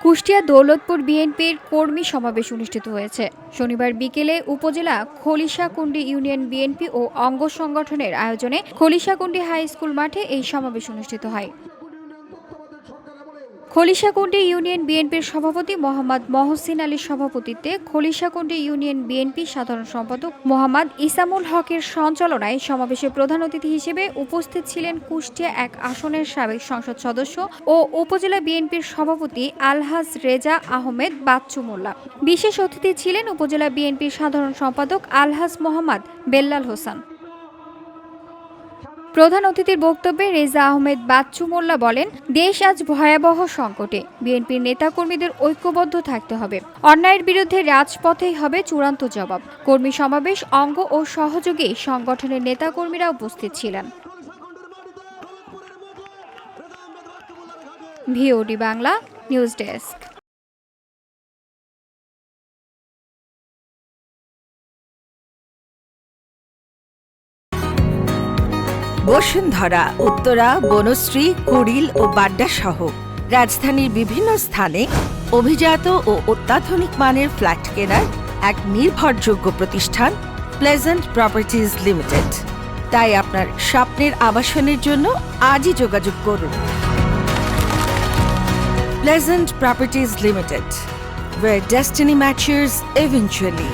কুষ্টিয়া দৌলতপুর বিএনপির কর্মী সমাবেশ অনুষ্ঠিত হয়েছে। শনিবার বিকেলে উপজেলা খলিশাকুণ্ডী ইউনিয়ন বিএনপি ও অঙ্গ সংগঠনের আয়োজনে খলিশাকুণ্ডী হাই স্কুল মাঠে এই সমাবেশ অনুষ্ঠিত হয়। খলিশাকুণ্ডী ইউনিয়ন বিএনপির সভাপতি মোহাম্মদ মহসিন আলীর সভাপতিত্বে খলিশাকুণ্ডী ইউনিয়ন বিএনপি সাধারণ সম্পাদক মোহাম্মদ ইসামুল হকের সঞ্চালনায় সমাবেশে প্রধান অতিথি হিসেবে উপস্থিত ছিলেন কুষ্টিয়া ১ আসনের সাবেক সংসদ সদস্য ও উপজেলা বিএনপির সভাপতি আলহাজ রেজা আহমেদ বাচ্চু মোল্লা। বিশেষ অতিথি ছিলেন উপজেলা বিএনপির সাধারণ সম্পাদক আলহাজ মোহাম্মদ বেল্লাল হোসেন। প্রধান অতিথির বক্তব্যে রেজা আহমেদ বাচ্চু মোল্লা বলেন, দেশ আজ ভয়াবহ সংকটে। বিএনপির নেতাকর্মীদের ঐক্যবদ্ধ থাকতে হবে। অন্যায়ের বিরুদ্ধে রাজপথেই হবে চূড়ান্ত জবাব। কর্মী সমাবেশ অঙ্গ ও সহযোগী সংগঠনের নেতাকর্মীরা উপস্থিত ছিলেন। VOD Bangla news desk. Bashundhara, Uttara, Banasree, Kuril ও বাড্ডা সহ রাজধানীর বিভিন্ন স্থানে অভিজাত ও অত্যাধুনিক মানের ফ্ল্যাট কেনার এক নির্ভরযোগ্য প্রতিষ্ঠান প্লেজেন্ট প্রপার্টিজ লিমিটেড। তাই আপনার স্বপ্নের আবাসনের জন্য আজই যোগাযোগ করুন। Pleasant properties limited, where destiny matches eventually.